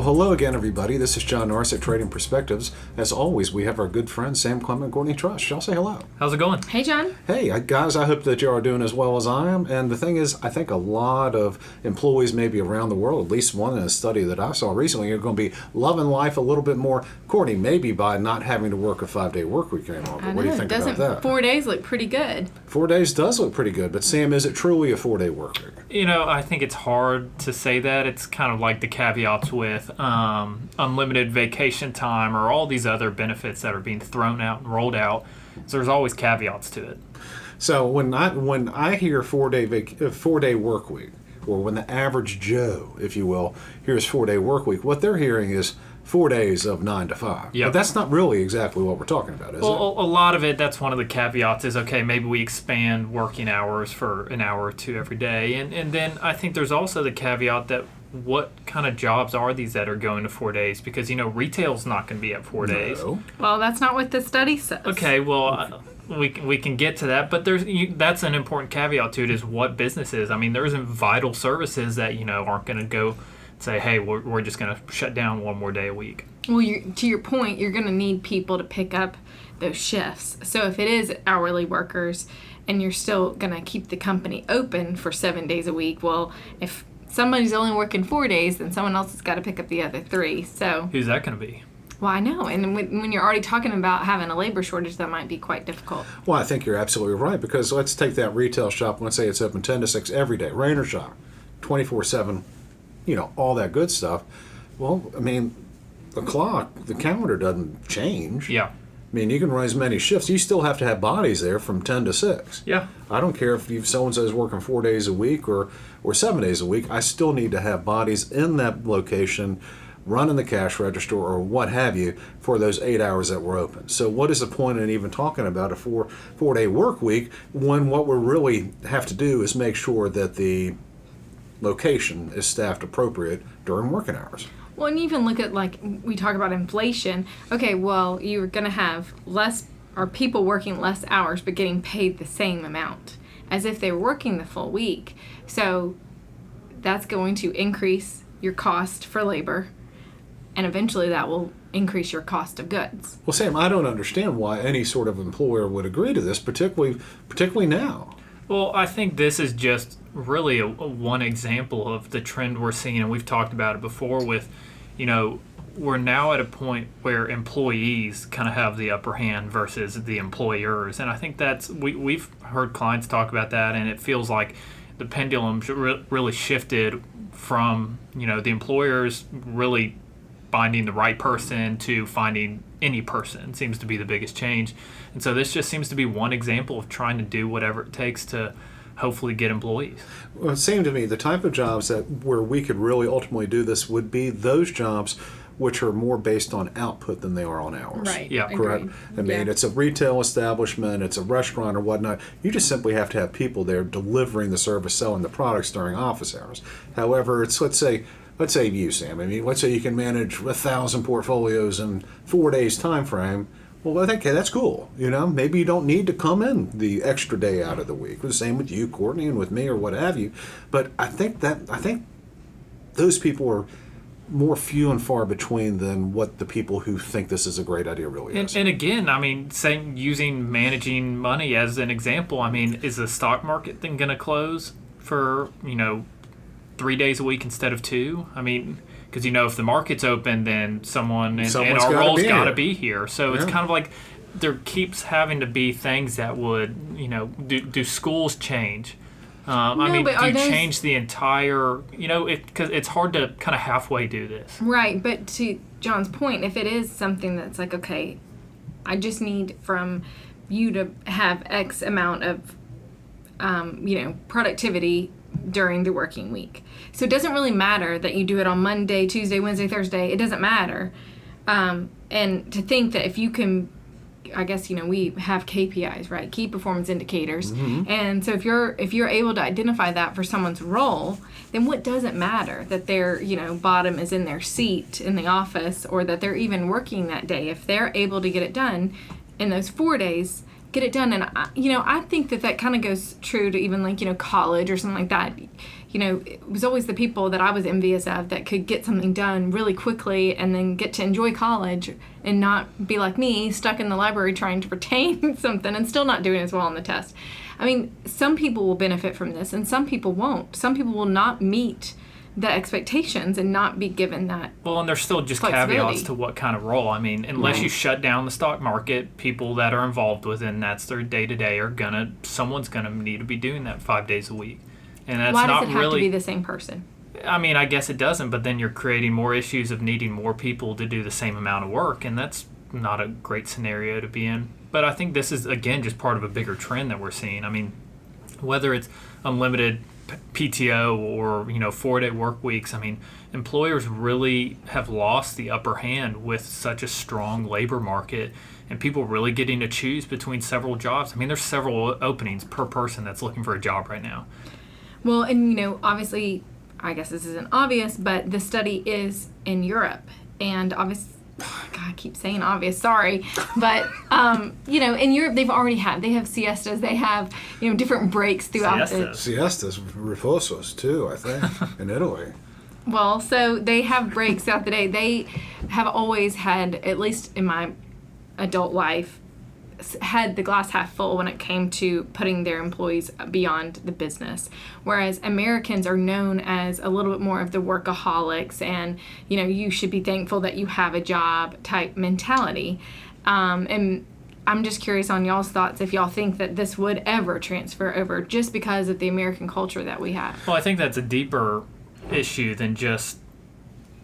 Well, hello again, everybody. This is John Norris at Trading Perspectives. As always, we have our good friends Sam Clement and Courtney Trush. Y'all say hello. How's it going? Hey, John. Hey, guys, I hope that you are doing as well as I am. And the thing is, I think a lot of employees maybe around the world, at least one in a study that I saw recently, are going to be loving life a little bit more. Courtney, maybe by not having to work a 5-day work week anymore. But what do you think about that? 4 days look pretty good. 4 days does look pretty good. But Sam, is it truly a 4-day work week? You know, I think it's hard to say that. It's kind of like the caveats with unlimited vacation time or all these other benefits that are being thrown out and rolled out. So there's always caveats to it. So when I hear 4-day work week, or when the average Joe, if you will, hears 4-day work week, what they're hearing is 4 days of 9 to 5. Yep. But that's not really exactly what we're talking about, is it? Well, a lot of it, that's one of the caveats is, okay, maybe we expand working hours for an hour or two every day. And then I think there's also the caveat that what kind of jobs are these that are going to 4 days? Because, you know, retail's not going to be at 4 days. Well, that's not what the study says. Okay, well, we can get to that, but that's an important caveat to it is what businesses. I mean, there's vital services that, you know, aren't going to go say, hey, we're just going to shut down one more day a week. Well, to your point, you're going to need people to pick up those shifts. So if it is hourly workers and you're still going to keep the company open for 7 days a week, well, if somebody's only working 4 days, then someone else has got to pick up the other 3. So who's that going to be? Well, I know. And when you're already talking about having a labor shortage, that might be quite difficult. Well, I think you're absolutely right, because let's take that retail shop. Let's say it's open 10 to 6 every day, rain or shine, 24/7, you know, all that good stuff. Well, I mean, the calendar doesn't change. Yeah. I mean, you can run as many shifts. You still have to have bodies there from 10 to 6. Yeah. I don't care if so-and-so is working 4 days a week or 7 days a week. I still need to have bodies in that location running the cash register or what have you for those 8 hours that we're open. So what is the point in even talking about a four-day work week when what we really have to do is make sure that the location is staffed appropriate during working hours? Well, and even look at, like, we talk about inflation. Okay, well, you're going to have people working less hours but getting paid the same amount as if they were working the full week. So that's going to increase your cost for labor, and eventually that will increase your cost of goods. Well, Sam, I don't understand why any sort of employer would agree to this, particularly now. Well, I think this is just really one example of the trend we're seeing, and we've talked about it before with, you know, we're now at a point where employees kind of have the upper hand versus the employers. And I think we've heard clients talk about that, and it feels like the pendulum really shifted from, you know, the employers really finding the right person to finding any person seems to be the biggest change. And so this just seems to be one example of trying to do whatever it takes to hopefully get employees. Well, it seemed to me the type of jobs where we could really ultimately do this would be those jobs which are more based on output than they are on hours. Right. Yeah. Correct. I mean, it's a retail establishment, it's a restaurant or whatnot. You just simply have to have people there delivering the service, selling the products during office hours. However, it's let's say you, Sam. I mean, let's say you can manage 1,000 portfolios in 4 days time frame. Well, I think that's cool. You know, maybe you don't need to come in the extra day out of the week. The same with you, Courtney, and with me, or what have you. But I think those people are more few and far between than what the people who think this is a great idea really is. And again, I mean, using managing money as an example, I mean, is the stock market then going to close for, you know, 3 days a week instead of 2? I mean, because, you know, if the market's open, then someone in our role's got to be here. So it's kind of like there keeps having to be things that would, you know, do schools change? Do you change the entire, you know, because it's hard to kind of halfway do this. Right, but to John's point, if it is something that's like, okay, I just need from you to have X amount of, productivity during the working week. So it doesn't really matter that you do it on Monday, Tuesday, Wednesday, Thursday. It doesn't matter. And to think that if you can, I guess, you know, we have KPIs, right? Key performance indicators. Mm-hmm. And so if you're able to identify that for someone's role, then what does it matter that their, you know, bottom is in their seat in the office or that they're even working that day? If they're able to get it done in those 4 days, get it done. And I think that kind of goes true to even like, you know, college or something like that. it was always the people that I was envious of that could get something done really quickly and then get to enjoy college and not be like me, stuck in the library trying to retain something and still not doing as well on the test. I mean, some people will benefit from this and some people won't. Some people will not meet the expectations and not be given that. Well, and there's still just caveats to what kind of role. I mean, unless you shut down the stock market, people that are involved within that's their day-to-day someone's gonna need to be doing that 5 days a week. And that's Why not does it have really to be the same person? I mean, I guess it doesn't, but then you're creating more issues of needing more people to do the same amount of work, and that's not a great scenario to be in. But I think this is, again, just part of a bigger trend that we're seeing. I mean, whether it's unlimited PTO or 4-day work weeks, I mean, employers really have lost the upper hand with such a strong labor market and people really getting to choose between several jobs. I mean, there's several openings per person that's looking for a job right now. Well, and obviously, I guess this isn't obvious, but the study is in Europe, and obviously, God, I keep saying obvious, sorry, but in Europe they have siestas, they have different breaks throughout siestas, reposos too, I think, in Italy. Well, so they have breaks throughout the day. They have always had, at least in my adult life, had the glass half full when it came to putting their employees beyond the business, whereas Americans are known as a little bit more of the workaholics and you should be thankful that you have a job type mentality. And I'm just curious on y'all's thoughts if y'all think that this would ever transfer over just because of the American culture that we have. Well, I think that's a deeper issue than just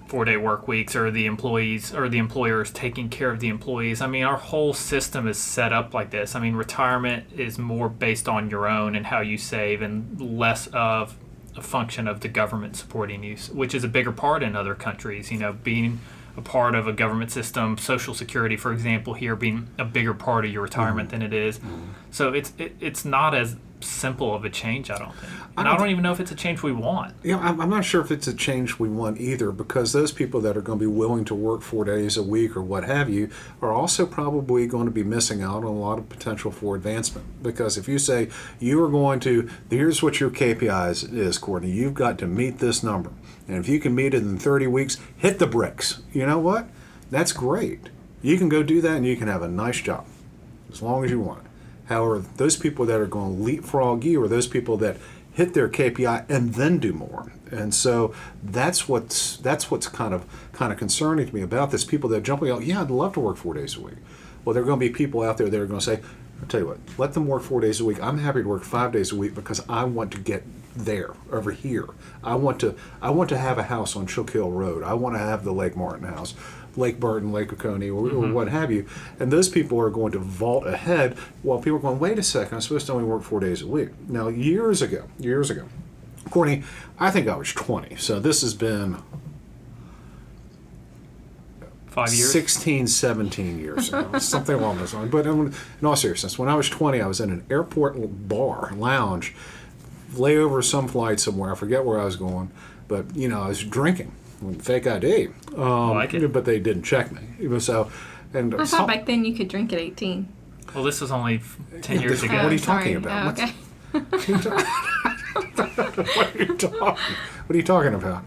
4-day work weeks or the employees or the employers taking care of the employees. I mean, our whole system is set up like this. I mean, retirement is more based on your own and how you save and less of a function of the government supporting you, which is a bigger part in other countries. Being a part of a government system, Social Security, for example, here being a bigger part of your retirement than it is. So it's not as simple of a change, I don't think. And I don't even know if it's a change we want. I'm not sure if it's a change we want either, because those people that are going to be willing to work 4 days a week or what have you are also probably going to be missing out on a lot of potential for advancement. Because if you say you are going to, here's what your KPIs is, Courtney, you've got to meet this number. And if you can meet it in 30 weeks, hit the bricks. You know what? That's great. You can go do that and you can have a nice job as long as you want. However, those people that are going to leapfrog you are those people that hit their KPI and then do more. And so that's what's kind of concerning to me about this. People that jump out, yeah, I'd love to work 4 days a week. Well, there are going to be people out there that are going to say, I'll tell you what, let them work 4 days a week. I'm happy to work 5 days a week because I want to get there, over here. I want to have a house on Chook Hill Road. I want to have the Lake Martin house, Lake Burton, Lake Oconee, or what have you. And those people are going to vault ahead while people are going, wait a second, I'm supposed to only work 4 days a week. Now, years ago, Courtney, I think I was 20. So this has been 5 years? 16, 17 years ago, something along those lines. But in all seriousness, when I was 20, I was in an airport bar, lounge, lay over some flight somewhere. I forget where I was going. But, I was drinking. Fake ID. Like it. But they didn't check me. So, and I thought back then you could drink at 18. Well, this was only 10 years ago. What are you talking about? Okay. What are you talking about?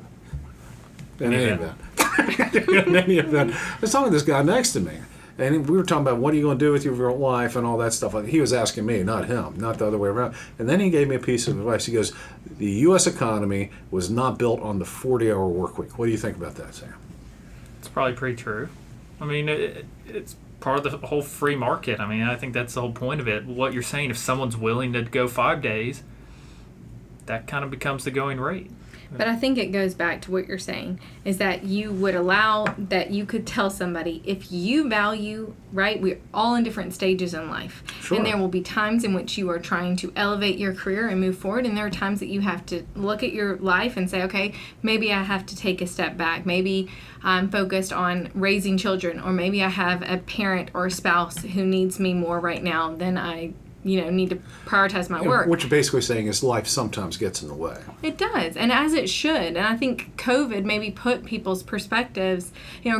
In any event, I was talking to this guy next to me, and we were talking about what are you going to do with your life and all that stuff. He was asking me, not him, not the other way around. And then he gave me a piece of advice. He goes, the U.S. economy was not built on the 40-hour work week. What do you think about that, Sam? It's probably pretty true. I mean, it's part of the whole free market. I mean, I think that's the whole point of it. What you're saying, if someone's willing to go 5 days, that kind of becomes the going rate. But I think it goes back to what you're saying, is that you would allow, that you could tell somebody, if you value, right, we're all in different stages in life. Sure. And there will be times in which you are trying to elevate your career and move forward, and there are times that you have to look at your life and say, okay, maybe I have to take a step back. Maybe I'm focused on raising children, or maybe I have a parent or a spouse who needs me more right now than I need to prioritize my work. What you're basically saying is life sometimes gets in the way. It does, and as it should. And I think COVID maybe put people's perspectives,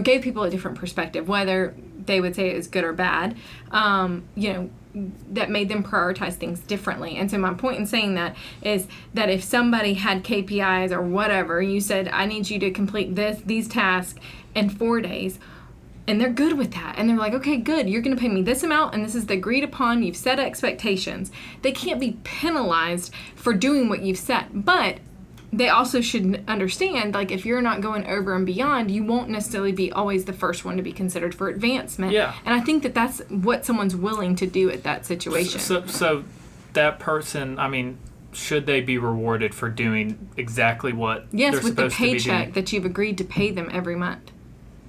gave people a different perspective, whether they would say it was good or bad, that made them prioritize things differently. And so my point in saying that is that if somebody had KPIs or whatever, you said, I need you to complete these tasks in 4 days, and they're good with that, and they're like, okay, good, you're going to pay me this amount, and this is the agreed upon, you've set expectations. They can't be penalized for doing what you've set, but they also should understand, like, if you're not going over and beyond, you won't necessarily be always the first one to be considered for advancement. Yeah. And I think that that's what someone's willing to do at that situation. So that person, I mean, should they be rewarded for doing exactly what yes, they're with the supposed to be doing? paycheck that you've agreed to pay them every month.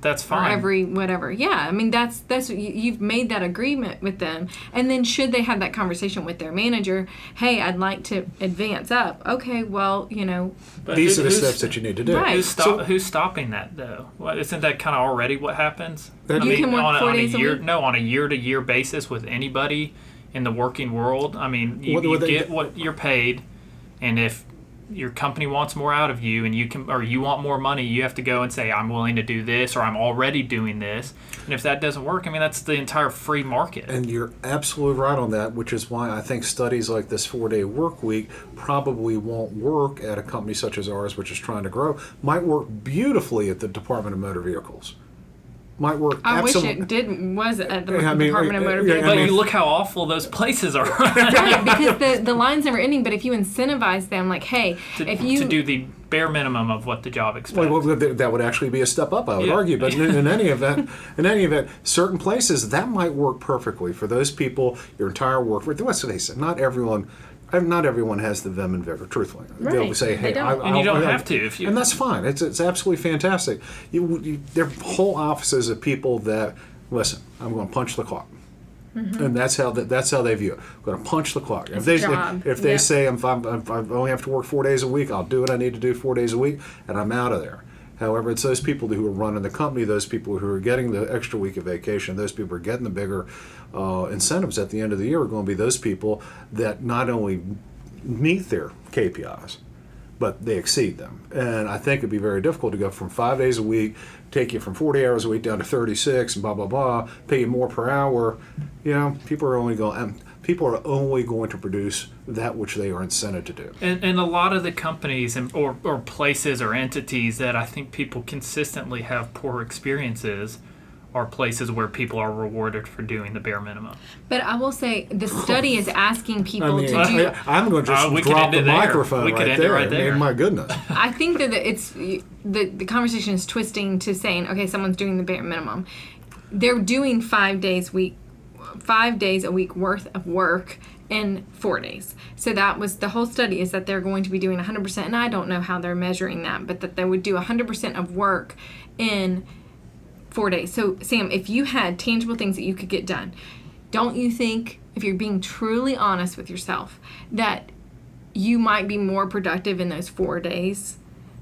That's Or fine. every whatever. Yeah, I mean, that's you've made that agreement with them. And then should they have that conversation with their manager, hey, I'd like to advance up. Okay, well, But These are the who's- steps that you need to do. Right. Who's stopping that though? Well, isn't that kind of already what happens? That- You can work on 4 a days a year, week? no, on a year-to-year basis with anybody in the working world. I mean, you Well, get what you're paid, and if your company wants more out of you and you want more money, you have to go and say, I'm willing to do this, or I'm already doing this. And if that doesn't work, I mean, that's the entire free market. And you're absolutely right on that, which is why I think studies like this 4-day work week probably won't work at a company such as ours, which is trying to grow. Might work beautifully at the Department of Motor Vehicles. Might work I wish absolutely. it was at the I mean, Department of Motor yeah, Vehicles. But I mean- you look how awful those places are Right, because the line's never ending, but if you incentivize them, like, hey, if you to do the bare minimum of what the job expects. Well, that would actually be a step up, I would Yeah. argue. But in any event, certain places that might work perfectly for those people. Your entire work. Let's face it, not everyone has the vim and vigor. Truthfully, they'll Right. say, They "Hey, don't. And you don't have to if you. and that's fine. It's absolutely fantastic. There are whole offices of people that listen. I'm going to punch the clock. And that's how they view it. I'm going to punch the clock. If they job. if they Yep. say if I only have to work 4 days a week, I'll do what I need to do 4 days a week, and I'm out of there. However, it's those people who are running the company, those people who are getting the extra week of vacation, those people who are getting the bigger incentives at the end of the year are going to be those people that not only meet their KPIs, but they exceed them. And I think it'd be very difficult to go from 5 days a week, take you from 40 hours a week down to 36, and blah blah blah, pay you more per hour. People are only going to produce that which they are incented to do. And a lot of the companies or places or entities that I think people consistently have poor experiences are places where people are rewarded for doing the bare minimum. But I will say the study is asking people to do. I'm going to just we could drop end the it there. microphone We could right end it there. right there. I mean, my goodness. I think that it's the conversation is twisting to saying, okay, someone's doing the bare minimum. They're doing 5 days a week worth of work in 4 days. So that was the whole study, is that they're going to be doing 100%, and I don't know how they're measuring that, but that they would do 100% of work in 4 days. So Sam, if you had tangible things that you could get done, don't you think, if you're being truly honest with yourself, that you might be more productive in those 4 days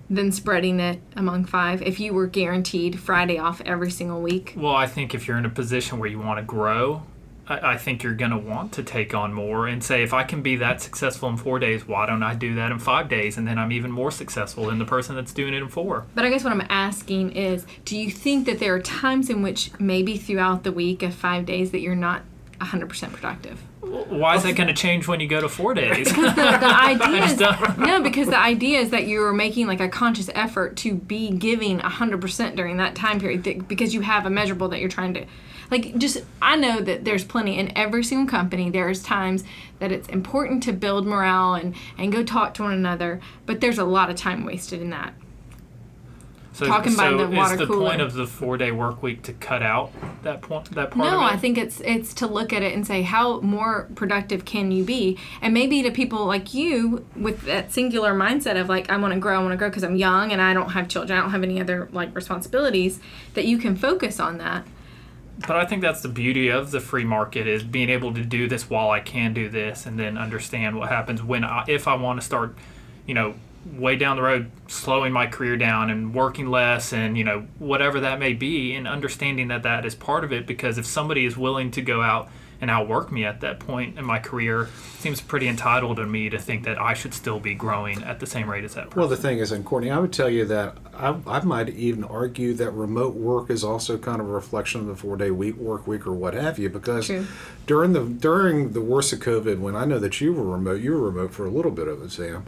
than spreading it among 5 if you were guaranteed Friday off every single week? Well, I think if you're in a position where you want to grow, I think you're going to want to take on more and say, if I can be that successful in 4 days, why don't I do that in 5 days? And then I'm even more successful than the person that's doing it in 4. But I guess what I'm asking is, do you think that there are times in which maybe throughout the week of 5 days that you're not 100% productive? Why is that going to change when you go to 4 days? Because the idea is, don't- no, because the idea is that you're making like a conscious effort to be giving 100% during that time period, because you have a measurable that you're trying to, I know that there's plenty in every single company. There's times that it's important to build morale and go talk to one another, but there's a lot of time wasted in that. So, Talking by the water is the cooler. point of the 4-day work week to cut out that part No, of it? I think it's to look at it and say, how more productive can you be? And maybe to people like you with that singular mindset of like, I want to grow because I'm young and I don't have children, I don't have any other like responsibilities, that you can focus on that. But I think that's the beauty of the free market, is being able to do this while I can do this, and then understand what happens if I want to start, way down the road, slowing my career down and working less, and whatever that may be, and understanding that is part of it. Because if somebody is willing to go out and outwork me at that point in my career seems pretty entitled to me to think that I should still be growing at the same rate as that person. Well, the thing is, and Courtney, I would tell you that I might even argue that remote work is also kind of a reflection of the 4-day work week or what have you, because True. during the worst of COVID, when I know that you were remote for a little bit of it, Sam.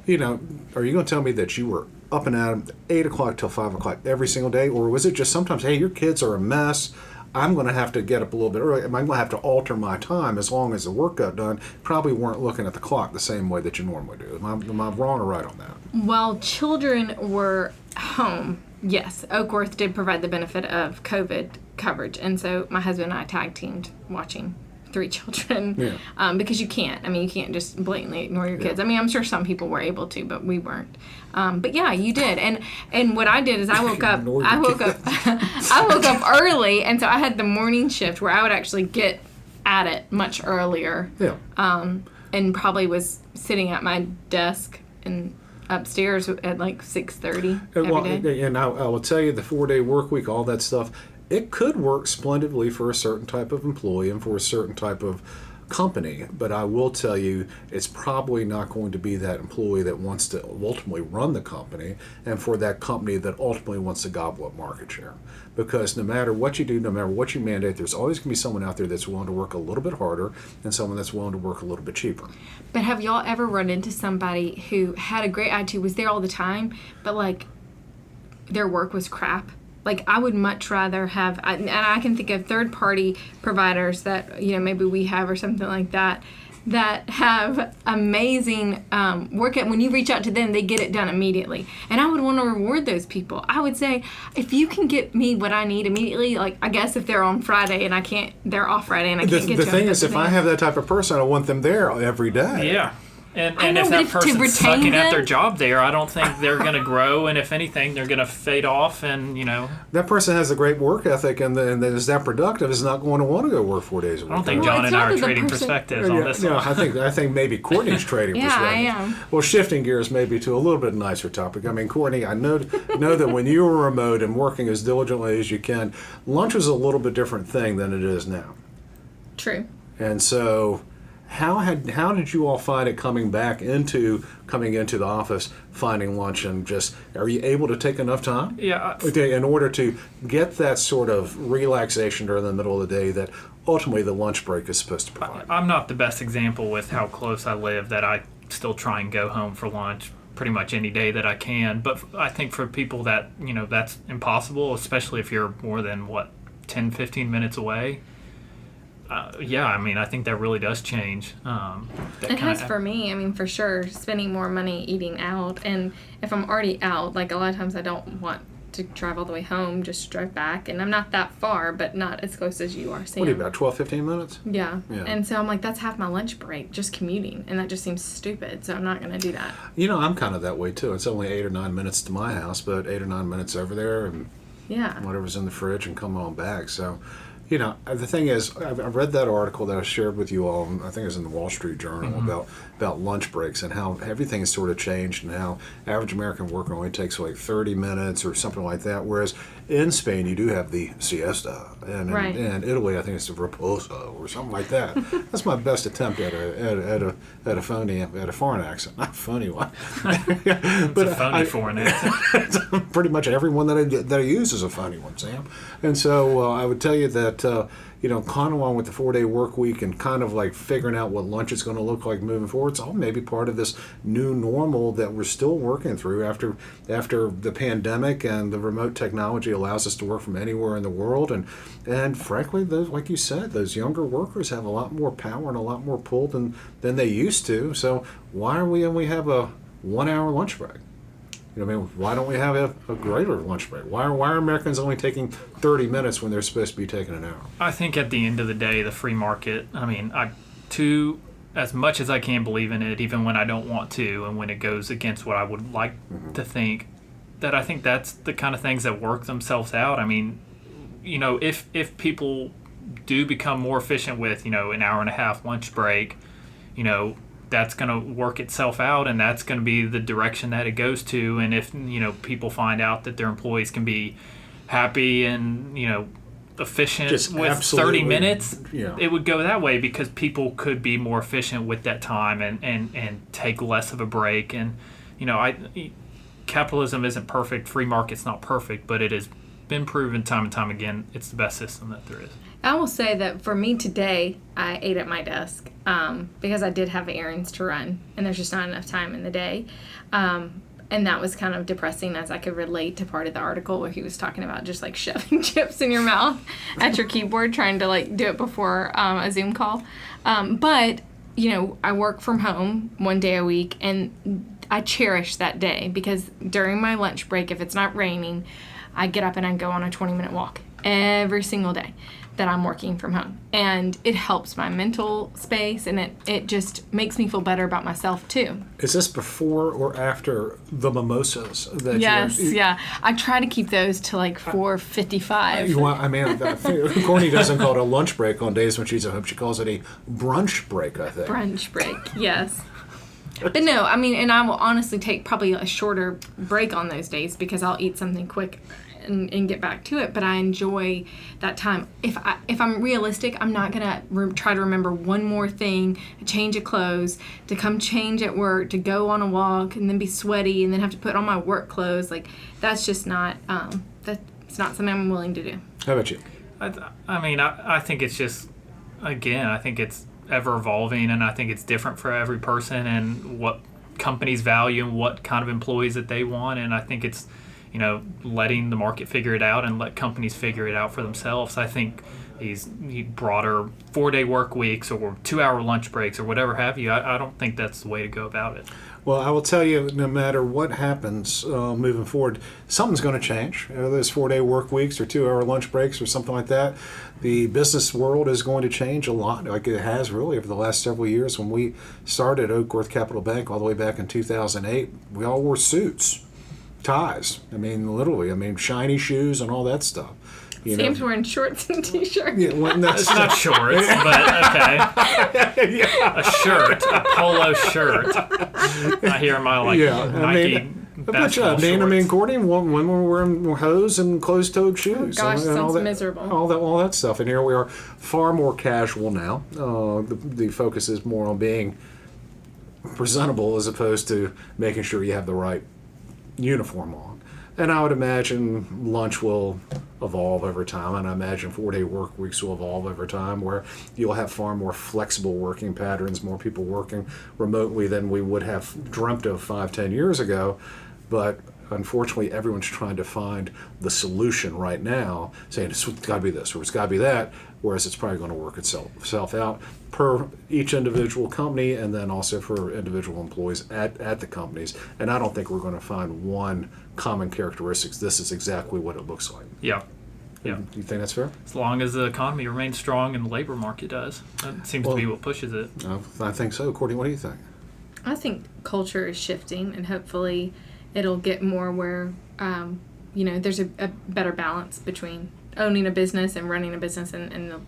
Are you going to tell me that you were up and at 8 o'clock till 5 o'clock every single day, or was it just sometimes, hey, your kids are a mess, I'm going to have to get up a little bit early, I'm going to have to alter my time as long as the work got done? Probably weren't looking at the clock the same way that you normally do. Am I wrong or right on that? While children were home, yes, Oakworth did provide the benefit of COVID coverage. And so my husband and I tag teamed watching 3 children. Yeah. Because you can't just blatantly ignore your kids. I mean, I'm sure some people were able to, but we weren't. But yeah, you did. And what I did is I woke up I woke up early, and so I had the morning shift where I would actually get at it much earlier. Yeah. And probably was sitting at my desk and upstairs at like 6:30 every day. And I will tell you, the 4-day work week, all that stuff, it could work splendidly for a certain type of employee and for a certain type of company, but I will tell you, it's probably not going to be that employee that wants to ultimately run the company, and for that company that ultimately wants to gobble up market share. Because no matter what you do, no matter what you mandate, there's always going to be someone out there that's willing to work a little bit harder and someone that's willing to work a little bit cheaper. But have y'all ever run into somebody who had a great attitude, was there all the time, but like their work was crap? Like, I would much rather have, and I can think of third-party providers that, maybe we have or something like that have amazing work. When you reach out to them, they get it done immediately. And I would want to reward those people. I would say, if you can get me what I need immediately, like, I guess if they're on Friday and they're off Friday and I can't get the thing is, if I have that type of person, I want them there every day. Yeah. And if that person's sucking at their job there, I don't think they're going to grow. And if anything, they're going to fade off. And, that person has a great work ethic and is that productive, is not going to want to go work 4 days a week. I don't think John and I are trading perspectives on this one. I think maybe Courtney's trading perspectives. I am. Well, shifting gears maybe to a little bit nicer topic. I mean, Courtney, I know that when you were remote and working as diligently as you can, lunch was a little bit different thing than it is now. True. And so, how did you all find it coming into the office, finding lunch, and just, are you able to take enough time? Yeah. In order to get that sort of relaxation during the middle of the day that ultimately the lunch break is supposed to provide? I'm not the best example with how close I live that I still try and go home for lunch pretty much any day that I can. But I think for people that, that's impossible, especially if you're more than, 10, 15 minutes away. I think that really does change. It has for me, for sure, spending more money eating out. And if I'm already out, like a lot of times I don't want to drive all the way home, just drive back. And I'm not that far, but not as close as you are, Sam. What are you, about 12, 15 minutes? Yeah. And so I'm like, that's half my lunch break, just commuting. And that just seems stupid, so I'm not going to do that. I'm kind of that way, too. It's only 8 or 9 minutes to my house, but 8 or 9 minutes over there and whatever's in the fridge and come on back. So, the thing is, I've read that article that I shared with you all, I think it was in the Wall Street Journal, about lunch breaks and how everything has sort of changed and how average American worker only takes like 30 minutes or something like that, whereas in Spain you do have the siesta, and in Italy I think it's the riposo or something like that. That's my best attempt at a foreign accent, not a funny one. It's a funny foreign accent. Pretty much everyone that I use is a funny one, Sam. And so I would tell you that kind of along with the 4-day work week and kind of like figuring out what lunch is going to look like moving forward, it's all maybe part of this new normal that we're still working through after the pandemic, and the remote technology allows us to work from anywhere in the world. And frankly, like you said, those younger workers have a lot more power and a lot more pull than they used to. So why are we only have a 1-hour lunch break? Why don't we have a greater lunch break? Why are Americans only taking 30 minutes when they're supposed to be taking an hour? I think at the end of the day, the free market, as much as I can believe in it, even when I don't want to, and when it goes against what I would like to think, that I think that's the kind of things that work themselves out. If people do become more efficient with, an hour and a half lunch break, that's going to work itself out, and that's going to be the direction that it goes to. And if people find out that their employees can be happy and efficient Just with 30 absolutely, minutes, yeah. it would go that way because people could be more efficient with that time and take less of a break. And, capitalism isn't perfect. Free market's not perfect, but it has been proven time and time again it's the best system that there is. I will say that for me today, I ate at my desk because I did have errands to run, and there's just not enough time in the day. And that was kind of depressing, as I could relate to part of the article where he was talking about just like shoving chips in your mouth at your keyboard, trying to like do it before a Zoom call. But, I work from home one day a week, and I cherish that day because during my lunch break, if it's not raining, I get up and I go on a 20-minute walk every single day that I'm working from home. And it helps my mental space, and it just makes me feel better about myself too. Is this before or after the mimosas? That Yes, yeah. I try to keep those to like 4:55. I think Courtney doesn't call it a lunch break on days when she's at home. She calls it a brunch break, I think. Brunch break, yes. But no, and I will honestly take probably a shorter break on those days because I'll eat something quick and get back to it. But I enjoy that time. If I'm realistic, I'm not gonna try to remember one more thing: a change of clothes, to come change at work, to go on a walk, and then be sweaty, and then have to put on my work clothes. Like that's just not that's not something I'm willing to do. How about you? I think it's just, again, I think it's ever evolving, and I think it's different for every person and what companies value and what kind of employees that they want. And I think it's, letting the market figure it out and let companies figure it out for themselves. I think these broader 4-day work weeks or 2-hour lunch breaks or whatever have you, I don't think that's the way to go about it. Well, I will tell you, no matter what happens moving forward, something's going to change. Those 4-day work weeks or 2-hour lunch breaks or something like that. The business world is going to change a lot, like it has really over the last several years. When we started Oakworth Capital Bank all the way back in 2008, we all wore suits, ties. Literally, shiny shoes and all that stuff. Sam's wearing shorts and t-shirts. Yeah, It's not shorts, but okay. yeah. A shirt, a polo shirt. I hear my Nike basketball shorts. Courtney, women were wearing hose and closed-toed shoes. Oh, gosh, and sounds all that, miserable. All that stuff. And here we are, far more casual now. The focus is more on being presentable as opposed to making sure you have the right uniform on. And I would imagine lunch will evolve over time, and I imagine 4-day work weeks will evolve over time, where you'll have far more flexible working patterns, more people working remotely than we would have dreamt of 5-10 years ago. But unfortunately, everyone's trying to find the solution right now, saying it's got to be this or it's got to be that, whereas it's probably going to work itself out per each individual company and then also for individual employees at the companies. And I don't think we're going to find one common characteristics. This is exactly what it looks like. Yeah. You think that's fair? As long as the economy remains strong and the labor market does. That seems to be what pushes it. I think so. Courtney, what do you think? I think culture is shifting, and hopefully it'll get more where, there's a better balance between owning a business and running a business and the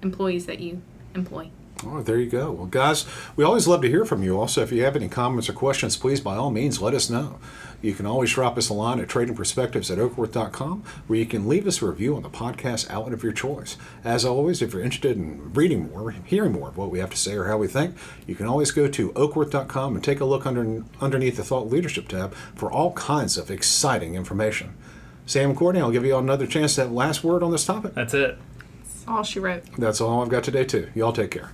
employees that you employ. Oh, there you go. Well, guys, we always love to hear from you. Also, if you have any comments or questions, please, by all means, let us know. You can always drop us a line at tradingperspectives@oakworth.com, where you can leave us a review on the podcast outlet of your choice. As always, if you're interested in reading more, hearing more of what we have to say or how we think, you can always go to oakworth.com and take a look underneath the Thought Leadership tab for all kinds of exciting information. Sam and Courtney, I'll give you another chance to have last word on this topic. That's it. That's all she wrote. That's all I've got today, too. Y'all take care.